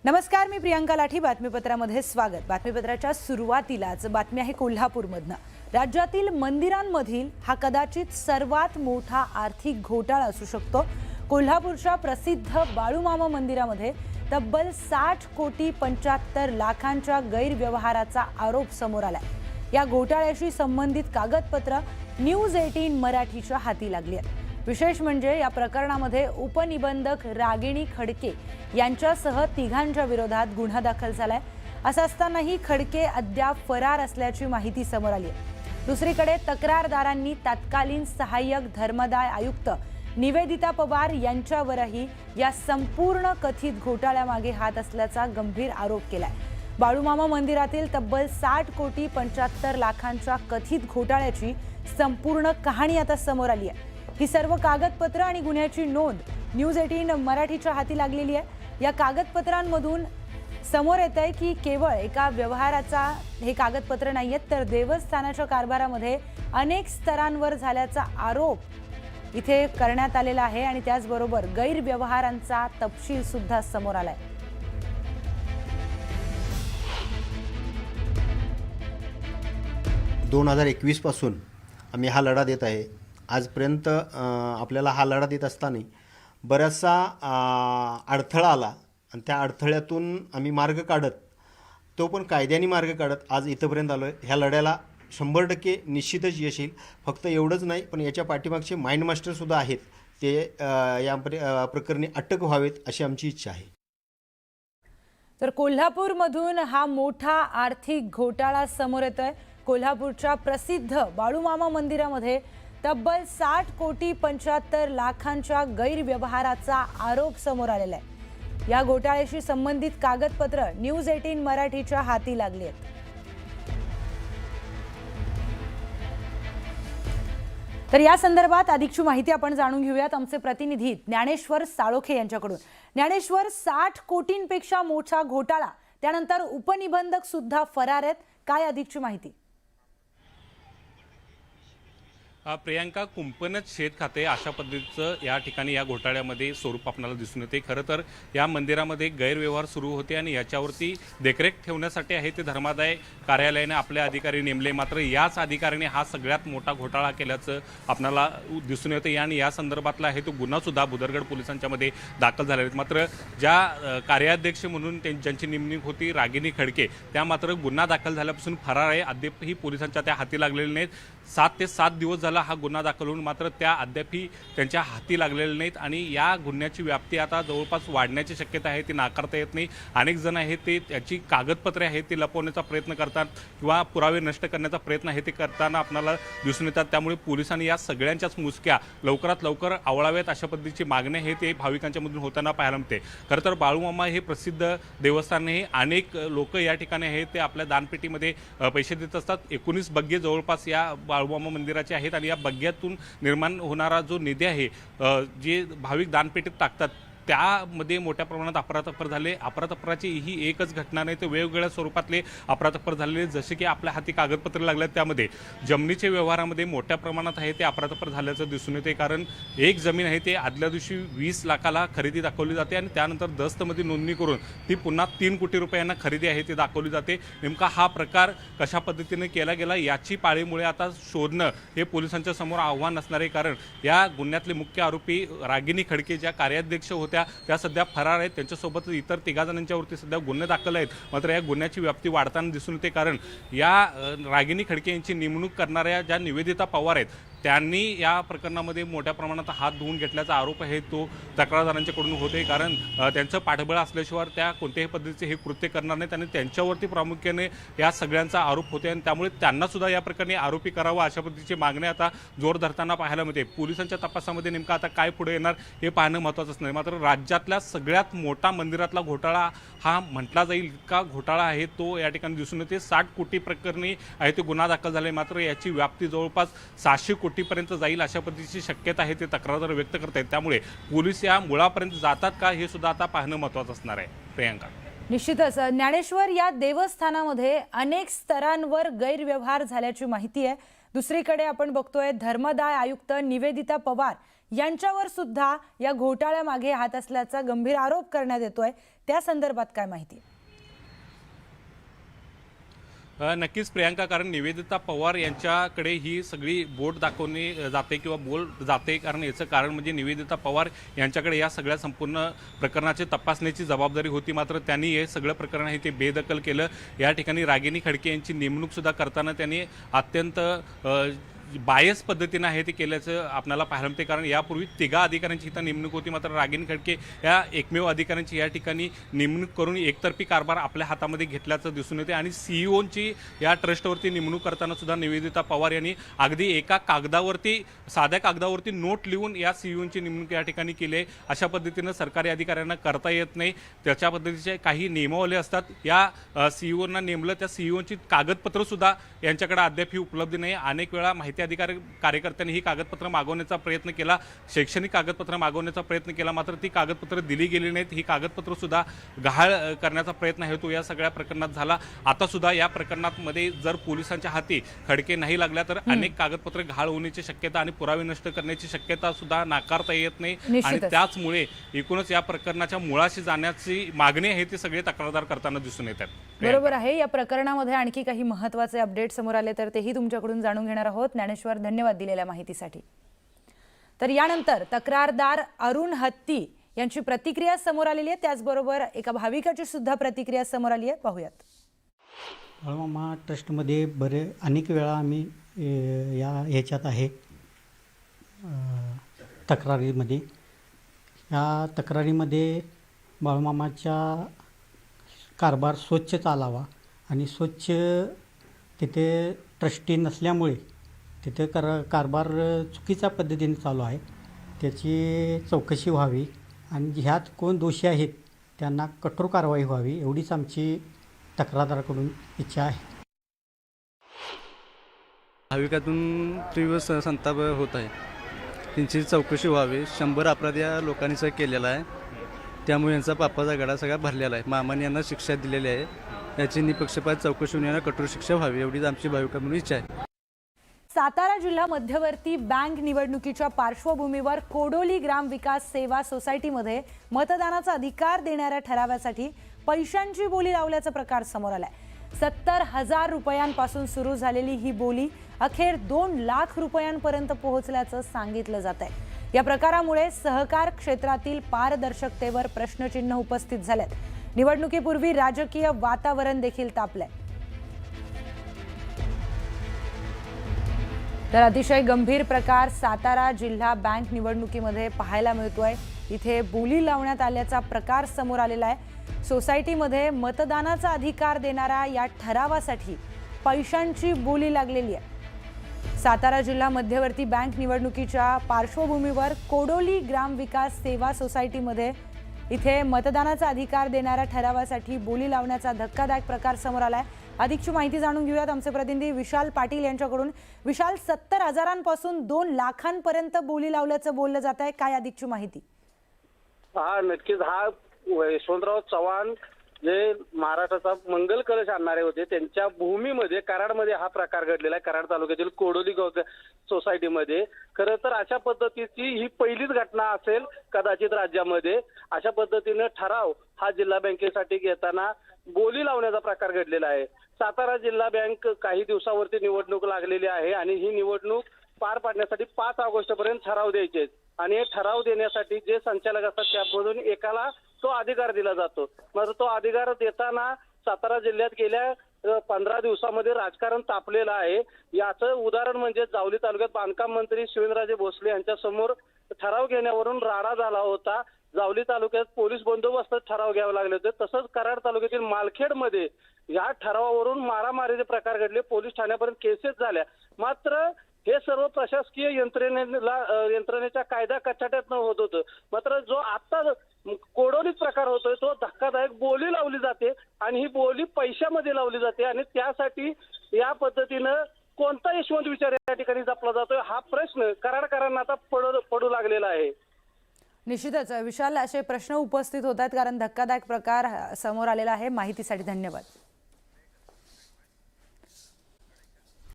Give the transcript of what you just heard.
नमस्कार, मी प्रियंका लाठी. बातमीपत्रामध्ये स्वागत. बातमीपत्राच्या सुरुवातीलाच बातमी आहे कोल्हापूरमधनं. राज्यातील मंदिरांमधील हा कदाचित सर्वात मोठा आर्थिक घोटाळा असू शकतो. कोल्हापूरच्या प्रसिद्ध बाळूमामा मंदिरामध्ये तब्बल 60 कोटी 75 लाखांच्या गैरव्यवहाराचा आरोप समोर आलाय. या घोटाळ्याशी संबंधित कागदपत्र न्यूज 18 मराठीच्या हाती लागली आहेत. विशेष म्हणजे या प्रकरणामध्ये उपनिबंधक रागिणी खडके यांच्यासह तिघांच्या विरोधात गुन्हा दाखल झालाय. असं असतानाही खडके अद्याप फरार असल्याची माहिती समोर आली आहे. दुसरीकडे तक्रारदारांनी तत्कालीन सहाय्यक धर्मदाय आयुक्त निवेदिता पवार यांच्यावरही या संपूर्ण कथित घोटाळ्यामागे हात असल्याचा गंभीर आरोप केलाय. बाळूमामा मंदिरातील तब्बल 60 कोटी 75 लाखांच्या कथित घोटाळ्याची संपूर्ण कहाणी आता समोर आली आहे. ही सर्व कागदपत्र आणि गुन्ह्याची नोंद न्यूज 18 मराठीच्या हाती लागलेली आहे. या कागदपत्रांमधून समोर येत आहे की केवळ एका व्यवहाराचा हे कागदपत्र नाही आहेत, तर देवस्थानाच्या कारभारामध्ये अनेक स्तरांवर झाल्याचा आरोप इथे करण्यात आलेला आहे आणि त्याचबरोबर गैरव्यवहारांचा तपशील सुद्धा समोर आलाय. – 2021 पासून आम्ही हा लढा देत आहे. आजपर्यंत आपल्याला हा लढा देत असताना बराचसा अडथळा आला आणि त्या अडथळ्यातून आम्ही मार्ग काढत, तो पण कायद्याने मार्ग काढत आज इथंपर्यंत आलो आहे. ह्या लढ्याला 100% निश्चितच यश येईल. फक्त एवढंच नाही, पण याच्या पाठीमागचे माइंड मास्टरसुद्धा आहेत. ते या प्रकरणी अटक व्हावेत अशी आमची इच्छा आहे. तर कोल्हापूरमधून हा मोठा आर्थिक घोटाळा समोर येतोय. कोल्हापूरच्या प्रसिद्ध बाळूमामा मंदिरामध्ये तब्बल 60 कोटी 75 लाखांच्या गैरव्यवहाराचा आरोप समोर आलेला आहे. या घोटाळ्याशी संबंधित कागदपत्र न्यूज 18 मराठीच्या हाती लागली आहेत. तर या संदर्भात अधिकची माहिती आपण जाणून घेऊयात आमचे प्रतिनिधी ज्ञानेश्वर साळोखे यांच्याकडून. ज्ञानेश्वर, 60 कोटींपेक्षा मोठा घोटाळा, त्यानंतर उपनिबंधक सुद्धा फरार आहेत. काय अधिकची माहिती? प्रियंका, कुंपणच शेत खाते अशा पद्धतीचं या ठिकाणी या घोटाळ्यामध्ये स्वरूप आपल्याला दिसून येते. खरं तर या मंदिरामध्ये गैरव्यवहार सुरू होते आणि याच्यावरती देखरेख ठेवण्यासाठी आहे ते धर्मादाय कार्यालयाने आपले अधिकारी नेमले. मात्र याच अधिकाऱ्याने हा सगळ्यात मोठा घोटाळा केल्याचं आपल्याला दिसून येते आणि या संदर्भातला आहे तो गुन्हासुद्धा बुदरगड पोलिसांच्या मध्ये दाखल झालेला आहे. मात्र ज्या कार्याध्यक्ष म्हणून ज्यांची नेमणूक होती रागिणी खडके, त्या मात्र गुन्हा दाखल झाल्यापासून फरार आहे. अद्यापही पोलिसांच्या त्या हाती लागलेले नाहीत. 7 ते 7 दिवस झाला हा गुन्हा दाखल होऊन, मात्र त्या अद्यापही त्यांच्या हाती लागलेले नाहीत आणि या गुन्ह्याची व्याप्ती आता जवळपास वाढण्याची शक्यता आहे, ती नाकारता येत नाही. अनेक जण आहेत ते त्याची कागदपत्रे आहेत ते लपवण्याचा प्रयत्न करतात किंवा पुरावे नष्ट करण्याचा प्रयत्न आहे ते करताना आपल्याला दिसून येतात. त्यामुळे पोलिसांनी या सगळ्यांच्याच मुसक्या लवकरात लवकर आवळाव्यात अशा पद्धतीची मागणी आहे ते भाविकांच्या मधून होताना पाहायला मिळते. खरं तर बाळूमामा हे प्रसिद्ध देवस्थान आहे. अनेक लोक या ठिकाणी आहेत ते आपल्या दानपेटीमध्ये पैसे देत असतात. 19 बग्गे जवळपास या बाळूमामा मंदिराचे आहेत आणि या बग्ग्यातून निर्माण होणारा जो निधी आहे जे भाविक दानपेटीत टाकतात त्यामध्ये मोठ्या प्रमाणात अपरातपर झाले. अपरातपराची ही एकच घटना नाही, तर वेगवेगळ्या स्वरूपातले अपरातपर झालेले, जसे की आपल्या हाती कागदपत्र लागल्यात त्यामध्ये जमिनीच्या व्यवहारामध्ये मोठ्या प्रमाणात आहे ते अपरातपर झाल्याचं दिसून येते. कारण एक जमीन आहे ते आदल्या दिवशी 20 लाखाला खरेदी दाखवली जाते आणि त्यानंतर दस्तमध्ये नोंदणी करून ती पुन्हा 3 कोटी रुपयांना खरेदी आहे ती दाखवली जाते. नेमका हा प्रकार कशा पद्धतीने केला गेला याची पाळीमुळे आता शोधणं हे पोलिसांच्या समोर आव्हान असणार आहे. कारण या गुन्ह्यातले मुख्य आरोपी रागिणी खडके ज्या कार्याध्यक्ष होत्या त्या सध्या फरार आहेत. त्यांच्यासोबत इतर 3 जणांच्यावरती सध्या गुन्हे दाखल आहेत. मात्र या गुन्ह्याची व्याप्ती वाढताना दिसून येते. कारण या रागिणी खडके यांची नेमणूक करणाऱ्या ज्या निवेदिता पवार आहेत त्यांनी या प्रकरणामध्ये मोठ्या प्रमाणात हात धुवून घेतल्याचा आरोप आहे तो तक्रारदारांच्याकडून होते. कारण त्यांचं पाठबळ असल्याशिवाय त्या कोणत्याही पद्धतीचे हे कृत्य करणार नाहीत आणि त्यांच्यावरती प्रामुख्याने या सगळ्यांचा आरोप होते आणि त्यामुळे त्यांना सुद्धा या प्रकरणी आरोपी करावा अशा पद्धतीची मागणी आता जोर धरताना पाहायला मिळते. पोलिसांच्या तपासामध्ये नेमका आता काय पुढे येणार हे पाहणं महत्त्वाचंच नाही. मात्र राज्यातल्या सगळ्यात मोठा मंदिरातला घोटाळा हा म्हटला जाईल का घोटाळा आहे तो या ठिकाणी दिसून येते. 60 कोटी प्रकरणी आहे ते गुन्हा दाखल झाले. मात्र याची व्याप्ती जवळपास 600 कोटीपर्यंत जाईल अशा पद्धतीची शक्यता आहे ते तक्रारदार व्यक्त करत आहेत. त्यामुळे पोलीस या मुळापर्यंत जातात का हे सुद्धा आता पाहणं महत्त्वाचं असणार आहे. प्रियंका, निश्चितच ज्ञानेश्वर, या देवस्थानामध्ये अनेक स्तरांवर गैरव्यवहार झाल्याची माहिती आहे. दुसरीकडे आपण बघतोय धर्मदाय आयुक्त निवेदिता पवार यांच्यावर सुद्धा या घोटाळ्यामागे हात असल्याचा गंभीर आरोप करण्यात येतोय. त्या संदर्भात काय माहिती? नक्कीच प्रियांका, कारण निवेदिता पवार यांच्याकडे ही सगळी बोट दाखवली जाते किंवा बोल जाते, कारण याचं कारण म्हणजे निवेदिता पवार यांच्याकडे या सगळ्या संपूर्ण प्रकरणाची तपासण्याची जबाबदारी होती. मात्र त्यांनी हे सगळं प्रकरण आहे ते बेदखल केलं. या ठिकाणी रागिनी खडके यांची नेमणूकसुद्धा करताना त्यांनी अत्यंत बायस पद्धतीनं आहे ते केल्याचं आपल्याला पाहायला मिळते. कारण यापूर्वी 3 अधिकाऱ्यांची इथं नेमणूक होती, मात्र रागिनी खडके या एकमेव अधिकाऱ्यांची या ठिकाणी नेमणूक करून एकतर्फी कारभार आपल्या हातामध्ये घेतल्याचं दिसून येते. आणि सीईओची या ट्रस्टवरती नेमणूक करताना सुद्धा निवेदिता पवार यांनी अगदी एका कागदावरती, साध्या कागदावरती नोट लिहून या सीईओची नेमणूक या ठिकाणी केली आहे. अशा पद्धतीनं सरकारी अधिकाऱ्यांना करता येत नाही. त्याच्या पद्धतीचे काही नियमावली असतात. या सीईओना नेमलं, त्या सीईओची कागदपत्रंसुद्धा यांच्याकडे अद्याप ही उपलब्ध नाही. अनेक वेळा माहिती अधिकारी कार्यकर्त्यांनी ही कागदपत्र मागवण्याचा प्रयत्न केला, शैक्षणिक कागदपत्र मागवण्याचा प्रयत्न केला, मात्र ती कागदपत्र दिली गेली नाहीत. ही कागदपत्र सुद्धा गहाळ करण्याचा प्रयत्न आहे तो या सगळ्या प्रकरणात झाला. आता सुद्धा या प्रकरणामध्ये जर पोलिसांच्या हाती खडके नाही लागल्या तर अनेक कागदपत्र गहाळ होण्याची शक्यता आणि पुरावे नष्ट करण्याची शक्यता सुद्धा नाकारता येत नाही. आणि त्याचमुळे एकूणच या प्रकरणाच्या मुळाशी जाण्याची मागणी आहे ती सगळे तक्रारदार करताना दिसून येतात. बरोबर आहे. या प्रकरणामध्ये आणखी काही महत्त्वाचे अपडेट समोर आले तर तेही तुमच्याकडून जाणून घेणार आहोत. ज्ञानेश्वर, धन्यवाद दिलेल्या माहितीसाठी. तर यानंतर तक्रारदार अरुण हत्ती यांची प्रतिक्रिया समोर आलेली आहे. त्याचबरोबर एका भाविकाची सुद्धा प्रतिक्रिया समोर आली आहे, पाहूयात. बाळूमामा ट्रस्टमध्ये अनेक वेळा आम्ही ह्याच्यात आहे तक्रारीमध्ये. या तक्रारीमध्ये बाळूमामाच्या कारभार स्वच्छ चालावा आणि स्वच्छ तिथे ट्रस्टी नसल्यामुळे तिथे कारभार चुकीच्या पद्धतीने चालू आहे, त्याची चौकशी व्हावी आणि ह्यात कोण दोषी आहेत त्यांना कठोर कारवाई व्हावी एवढीच आमची तक्रारदाराकडून इच्छा आहे. भाविकातून तीव्र संताप होत आहे. त्यांची चौकशी व्हावी. 100 अपराध या लोकांनी सह केलेला आहे, त्यामुळे यांचा पापाचा गडा सगळा भरलेला आहे. मामाने यांना शिक्षा दिलेली आहे. याची निपक्षपात चौकशी होऊन यांना कठोर शिक्षा व्हावी एवढीच आमची भाविका म्हणून इच्छा आहे. सातारा जिल्हा मध्यवर्ती बँक निवडणुकीच्या पार्श्वभूमीवर कोडोली ग्राम विकास सेवा सोसायटीमध्ये मतदानाचा अधिकार देणाऱ्या ठरावासाठी पैशांची बोली लावल्याचा प्रकार समोर आलाय. 70,000 रुपयांपासून सुरू झालेली ही बोली अखेर 2 लाख रुपयांपर्यंत पोहोचल्याचं सांगितलं जात आहे. या प्रकारामुळे सहकार क्षेत्रातील पारदर्शकतेवर प्रश्नचिन्ह उपस्थित झालेत. निवडणुकीपूर्वी राजकीय वातावरण देखील तापलंय. तर अतिशय गंभीर प्रकार सातारा जिल्हा बँक निवडणुकीमध्ये पाहायला मिळतोय. इथे बोली लावण्यात आल्याचा प्रकार समोर आलेला आहे. सोसायटीमध्ये मतदानाचा अधिकार देणारा या ठरावासाठी पैशांची बोली लागलेली आहे. सातारा जिल्हा मध्यवर्ती बँक निवडणुकीच्या पार्श्वभूमीवर कोडोली ग्राम विकास सेवा सोसायटीमध्ये इथे मतदानाचा अधिकार देणाऱ्या ठरावासाठी बोली लावण्याचा धक्कादायक प्रकार समोर आलाय. अधिकची माहिती जाणून घेऊयात आमचे प्रतिनिधी विशाल पाटील यांच्याकडून. विशाल, 70,000पासून 2 लाखांपर्यंत बोली लावल्याचं बोललं जात आहे, काय अधिकची माहिती? हा नक्कीच. हा यशवंतराव चव्हाण जे महाराष्ट्राचा मंगल कलश आणणारे होते त्यांच्या भूमीमध्ये कराडमध्ये हा प्रकार घडलेला आहे. कराड तालुक्यातील कोडोली सोसायटीमध्ये. खरं तर अशा पद्धतीची ही पहिलीच घटना असेल कदाचित राज्यामध्ये. अशा पद्धतीने ठराव हा जिल्हा बँकेसाठी घेताना बोली लावण्याचा प्रकार घडलेला आहे. सातारा जिल्हा बँक काही दिवसावरती निवडणूक लागलेली आहे आणि ही निवडणूक पार पाडण्यासाठी 5 ऑगस्टपर्यंत ठराव द्यायचे आणि हे ठराव देण्यासाठी जे संचालक असतात त्यामधून एकाला तो अधिकार दिला जातो. मग तो अधिकार देताना सातारा जिल्ह्यात गेल्या 15 दिवसामध्ये राजकारण तापलेलं आहे. याचं उदाहरण म्हणजे जावली तालुक्यात बांधकाम मंत्री शिवेंद्रराजे भोसले यांच्या समोर ठराव घेण्यावरून राडा झाला होता. जावली तालुक्यात पोलीस बंदोबस्त ठराव घ्यावे लागले होते. तसंच कराड तालुक्यातील मालखेडमध्ये या ठरावावरून मारामारीचे प्रकार घडले. पोलीस ठाण्यापर्यंत केसेस झाल्या. मात्र हे सर्व प्रशासकीय यंत्रणेच्या कायदा कचाट्यात होत होतं. मात्र जो आता कोडोलीत प्रकार होतोय तो धक्कादायक बोली लावली जाते आणि ही बोली पैशामध्ये लावली जाते आणि त्यासाठी या पद्धतीनं कोणता यशवंत विचार या ठिकाणी जपला जातोय हा प्रश्न कराडकरांना आता पडू लागलेला आहे. निश्चितच विशाल, असे प्रश्न उपस्थित होत आहेत कारण धक्कादायक प्रकार समोर आलेला आहे. माहितीसाठी धन्यवाद.